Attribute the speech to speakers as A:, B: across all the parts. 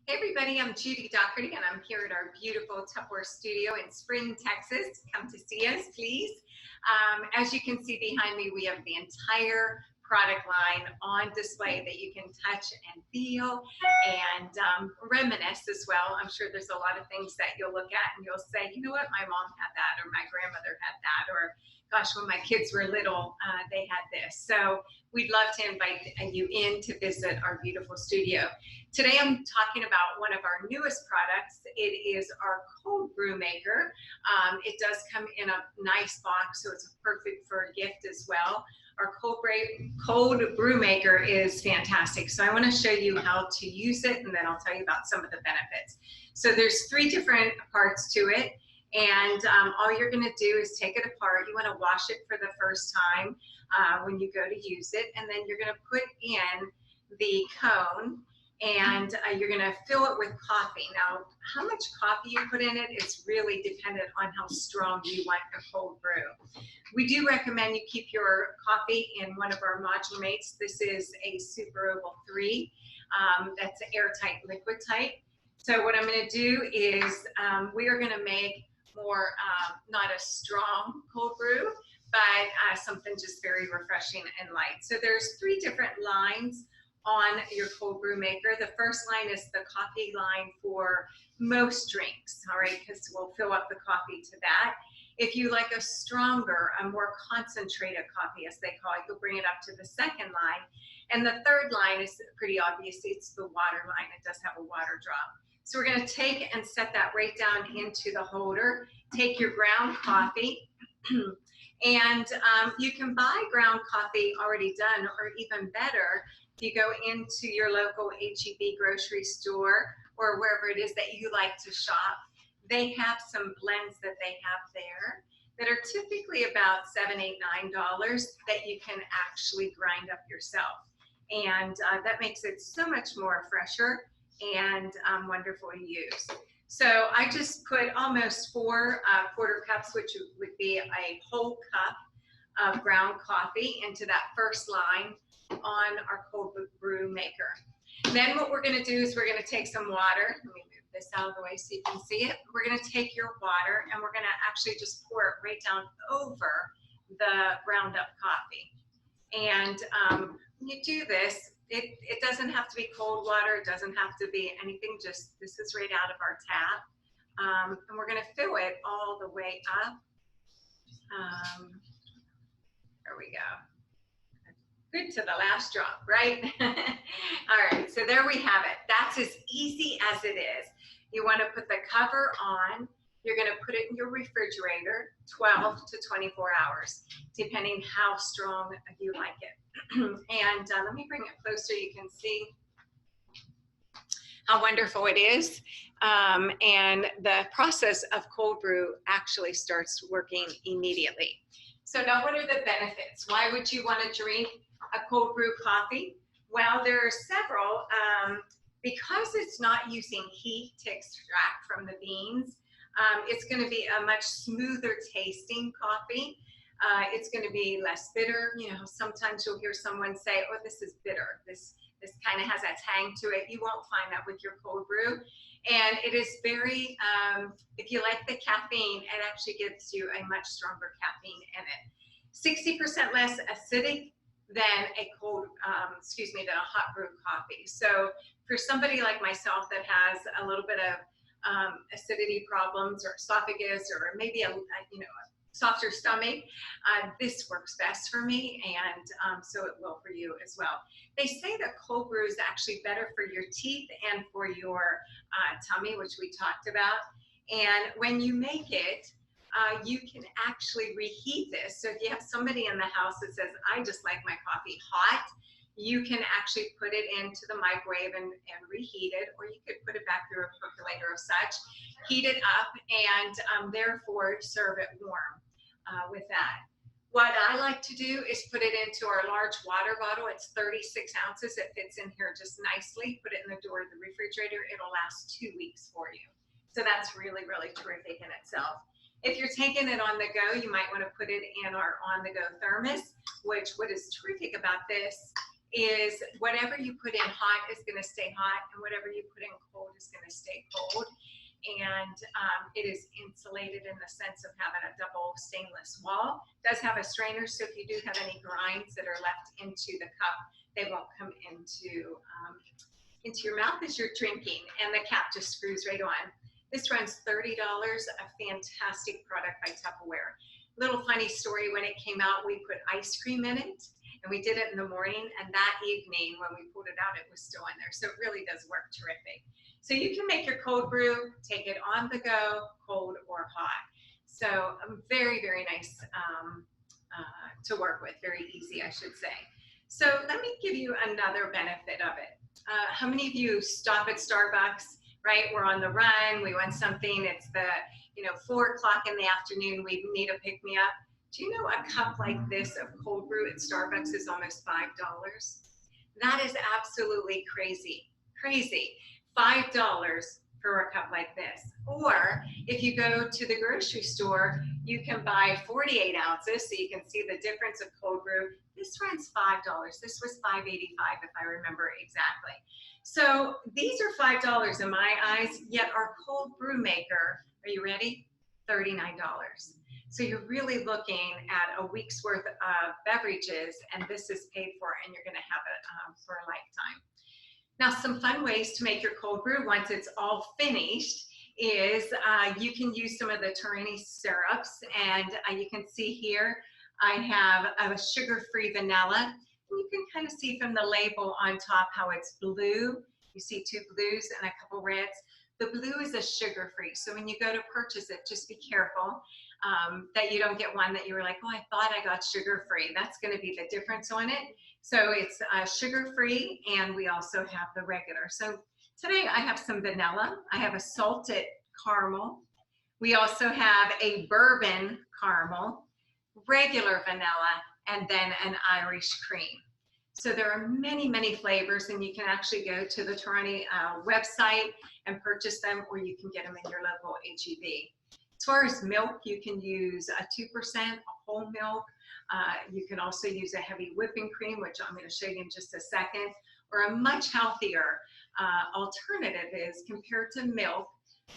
A: Hey everybody, I'm Judi Daugherty and I'm here at our beautiful Tupperware studio in Spring, Texas. Come to see us, please. As you can see behind me, we have the entire product line on display that you can touch and feel and reminisce as well. I'm sure there's a lot of things that you'll look at and you'll say, you know what, my mom had that, or my grandmother had that, or gosh, when my kids were little, they had this. So we'd love to invite you in to visit our beautiful studio. Today I'm talking about one of our newest products. It is our cold brew maker. It does come in a nice box, so it's perfect for a gift as well. Our cold brew maker is fantastic. So I want to show you how to use it, and then I'll tell you about some of the benefits. So there's 3 different parts to it, and all you're going to do is take it apart. You want to wash it for the first time when you go to use it, and then you're going to put in the cone, and you're going to fill it with coffee. Now, how much coffee you put in it is really dependent on how strong you want your cold brew. We do recommend you keep your coffee in one of our module mates. This is a Super Oval 3. That's airtight, liquid type. So what I'm going to do is we are going to make more, not a strong cold brew, but something just very refreshing and light. So there's 3 different lines on your cold brew maker. The first line is the coffee line for most drinks, all right, because we'll fill up the coffee to that. If you like a stronger, a more concentrated coffee, as they call it, you'll bring it up to the second line. And the third line is pretty obvious. It's the water line. It does have a water drop. So we're going to take and set that right down into the holder. Take your ground coffee, and you can buy ground coffee already done, or even better, if you go into your local HEB grocery store or wherever it is that you like to shop, they have some blends that they have there that are typically about $7, $8, $9 that you can actually grind up yourself. And that makes it so much more fresher and wonderful to use. So I just put almost 4 quarter cups, which would be a whole cup of ground coffee, into that first line on our cold brew maker. Then what we're going to do is we're going to take some water. Let me move this out of the way so you can see it. We're going to take your water and we're going to actually just pour it right down over the ground up coffee. And when you do this, it doesn't have to be cold water. It doesn't have to be anything. Just this is right out of our tap. And we're going to fill it all the way up. There we go. Good to the last drop, right? All right, so there we have it. That's as easy as it is. You want to put the cover on. You're going to put it in your refrigerator 12 to 24 hours, depending how strong you like it. And let me bring it closer so you can see how wonderful it is. And the process of cold brew actually starts working immediately. So now what are the benefits? Why would you want to drink a cold brew coffee? Well, there are several. Because it's not using heat to extract from the beans, it's going to be a much smoother tasting coffee. It's going to be less bitter. You know, sometimes you'll hear someone say, oh, this is bitter. This kind of has a tang to it. You won't find that with your cold brew. And it is very, if you like the caffeine, it actually gives you a much stronger caffeine in it. 60% less acidic than a than a hot brew coffee. So for somebody like myself that has a little bit of acidity problems or esophagus, or maybe a softer stomach, this works best for me, and so it will for you as well. They say that cold brew is actually better for your teeth and for your tummy, which we talked about. And when you make it, you can actually reheat this. So if you have somebody in the house that says, I just like my coffee hot, you can actually put it into the microwave and reheat it, or you could put it back through a percolator or such, heat it up, and therefore serve it warm with that. What I like to do is put it into our large water bottle. It's 36 ounces. It fits in here just nicely. Put it in the door of the refrigerator. It'll last 2 weeks for you. So that's really, really terrific in itself. If you're taking it on the go, you might want to put it in our on-the-go thermos, which what is terrific about this is whatever you put in hot is going to stay hot, and whatever you put in cold is going to stay cold. And it is insulated in the sense of having a double stainless wall. It does have a strainer, so if you do have any grinds that are left into the cup, they won't come into your mouth as you're drinking, and the cap just screws right on. This runs $30, a fantastic product by Tupperware. Little funny story, when it came out, we put ice cream in it, and we did it in the morning, and that evening when we pulled it out, it was still in there. So it really does work terrific. So you can make your cold brew, take it on the go, cold or hot. So very, very nice to work with, very easy, I should say. So let me give you another benefit of it. How many of you stop at Starbucks, right? We're on the run, we want something, it's the 4 o'clock in the afternoon, we need a pick-me-up. Do you know a cup like this of cold brew at Starbucks is almost $5? That is absolutely crazy, crazy. $5 for a cup like this. Or if you go to the grocery store, you can buy 48 ounces, so you can see the difference of cold brew. This runs $5. This was $5.85 if I remember exactly. So these are $5 in my eyes, yet our cold brew maker, are you ready? $39. So you're really looking at a week's worth of beverages, and this is paid for, and you're going to have it for a lifetime. Now, some fun ways to make your cold brew once it's all finished is you can use some of the Turini syrups, and you can see here I have a sugar-free vanilla. And you can kind of see from the label on top how it's blue. You see 2 blues and a couple reds. The blue is a sugar-free, so when you go to purchase it, just be careful that you don't get one that you were like, oh, I thought I got sugar-free. That's going to be the difference on it. So it's sugar-free, and we also have the regular. So today I have some vanilla. I have a salted caramel. We also have a bourbon caramel, regular vanilla, and then an Irish cream. So there are many, many flavors, and you can actually go to the Turini website and purchase them, or you can get them in your local H-E-B. As far as milk, you can use a 2%, a whole milk. You can also use a heavy whipping cream, which I'm going to show you in just a second, or a much healthier alternative is compared to milk.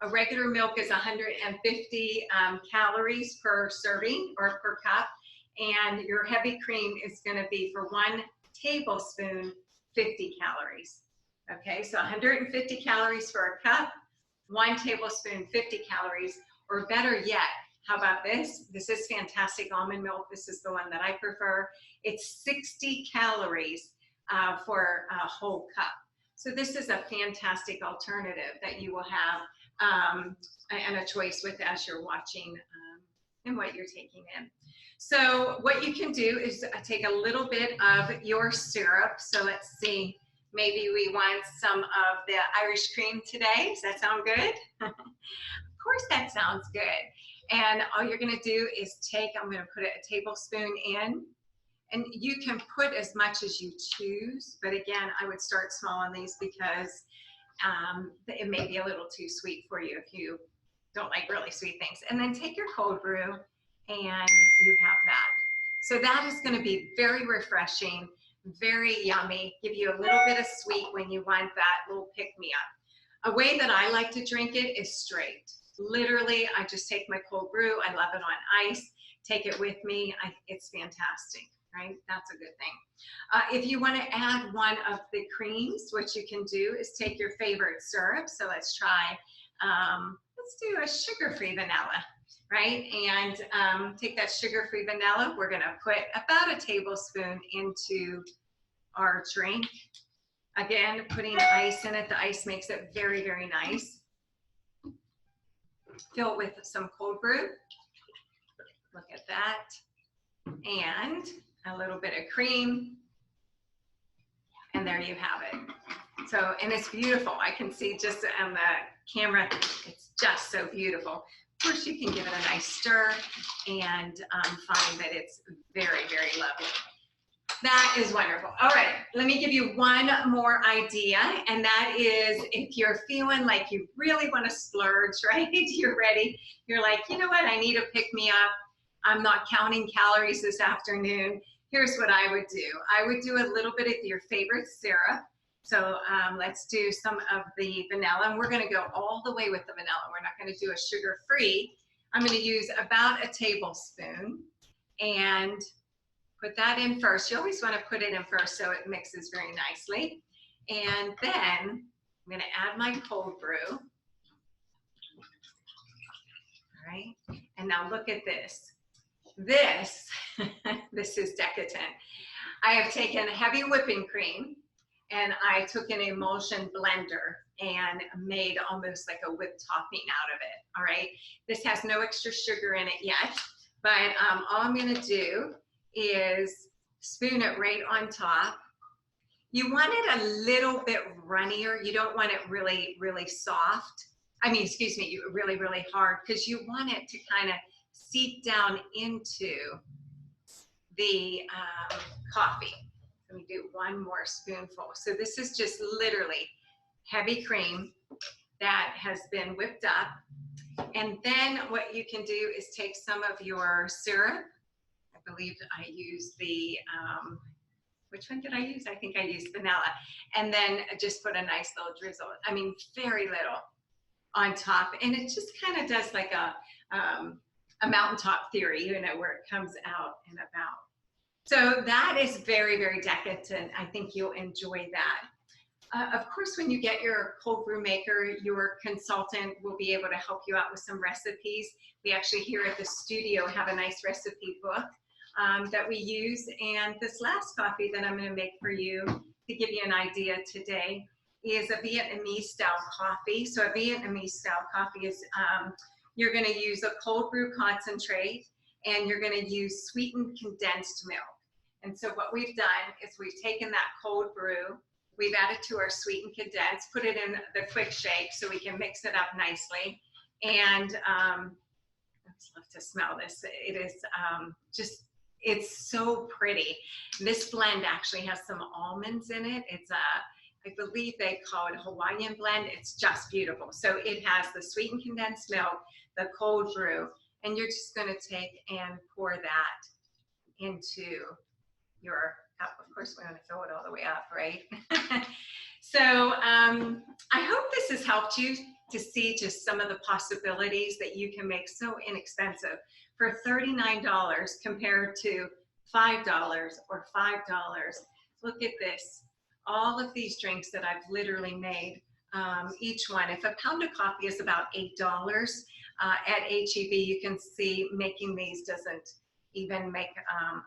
A: A regular milk is 150 calories per serving or per cup, and your heavy cream is going to be for 1 tablespoon, 50 calories. Okay, so 150 calories for a cup, 1 tablespoon, 50 calories, or better yet, how about this? This is fantastic almond milk. This is the one that I prefer. It's 60 calories for a whole cup. So this is a fantastic alternative that you will have and a choice with as you're watching and what you're taking in. So what you can do is take a little bit of your syrup. So let's see, maybe we want some of the Irish cream today. Does that sound good? Of course that sounds good. And all you're going to do is take, I'm going to put a tablespoon in, and you can put as much as you choose, but again, I would start small on these because it may be a little too sweet for you if you don't like really sweet things. And then take your cold brew, and you have that. So that is going to be very refreshing, very yummy, give you a little bit of sweet when you want that little pick-me-up. A way that I like to drink it is straight. Literally, I just take my cold brew, I love it on ice, take it with me, it's fantastic, right? That's a good thing. If you want to add one of the creams, what you can do is take your favorite syrup. So let's try, let's do a sugar-free vanilla, right? And take that sugar-free vanilla. We're going to put about a tablespoon into our drink. Again, putting ice in it. The ice makes it very, very nice. Fill it with some cold brew. Look at that. And a little bit of cream. And there you have it. So, and it's beautiful. I can see just on the camera, it's just so beautiful. Of course, you can give it a nice stir and find that it's very, very lovely. That is wonderful. All right, let me give you one more idea, and that is if you're feeling like you really want to splurge, right? You're ready. You're like, you know what? I need a pick-me-up. I'm not counting calories this afternoon. here's what I would do. I would do a little bit of your favorite syrup. So let's do some of the vanilla, and we're gonna go all the way with the vanilla. We're not gonna do a sugar-free. I'm gonna use about a tablespoon and put that in first. You always wanna put it in first so it mixes very nicely. And then I'm gonna add my cold brew. All right, and now look at this. This is decadent. I have taken heavy whipping cream and I took an emulsion blender and made almost like a whipped topping out of it, all right? This has no extra sugar in it yet, but all I'm gonna do is spoon it right on top. You want it a little bit runnier. You don't want it really, really soft. I mean, excuse me, really, really hard, because you want it to kind of seep down into the coffee. Let me do one more spoonful. So this is just literally heavy cream that has been whipped up. And then what you can do is take some of your syrup. I believe I used the, which one did I use? I think I used vanilla. And then just put a nice little drizzle, I mean, very little on top. And it just kind of does like a mountaintop theory, you know, where it comes out and about. So that is very, very decadent. I think you'll enjoy that. Of course, when you get your cold brew maker, your consultant will be able to help you out with some recipes. We actually here at the studio have a nice recipe book that we use. And this last coffee that I'm going to make for you to give you an idea today is a Vietnamese style coffee. So a Vietnamese style coffee is, you're going to use a cold brew concentrate and you're going to use sweetened condensed milk. And so what we've done is we've taken that cold brew, we've added to our sweetened condensed, put it in the quick shake so we can mix it up nicely. And I just love to smell this. It is just, it's so pretty. This blend actually has some almonds in it. It's I believe they call it Hawaiian blend. It's just beautiful. So it has the sweetened condensed milk, the cold brew, and you're just gonna take and pour that into your cup. Of course, we're gonna fill it all the way up, right? So I hope this has helped you to see just some of the possibilities that you can make so inexpensive for $39 compared to $5 or $5. Look at this. All of these drinks that I've literally made, each one, if a pound of coffee is about $8 at HEB, you can see making these doesn't even make,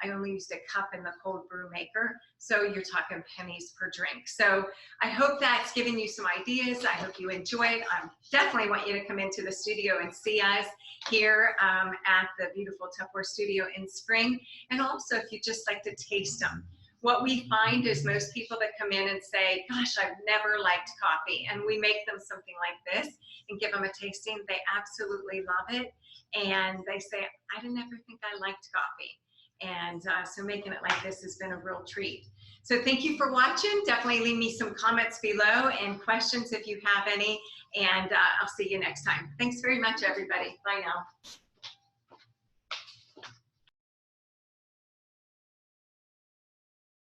A: I only used a cup in the cold brew maker, so you're talking pennies per drink. So I hope that's given you some ideas. I hope you enjoy it. I definitely want you to come into the studio and see us here at the beautiful Tupperware studio in Spring. And also, if you just like to taste them. What we find is most people that come in and say, gosh, I've never liked coffee, and we make them something like this and give them a tasting, they absolutely love it. And they say, I didn't ever think I liked coffee. And so making it like this has been a real treat. So thank you for watching. Definitely leave me some comments below and questions if you have any. And I'll see you next time. Thanks very much, everybody. Bye now.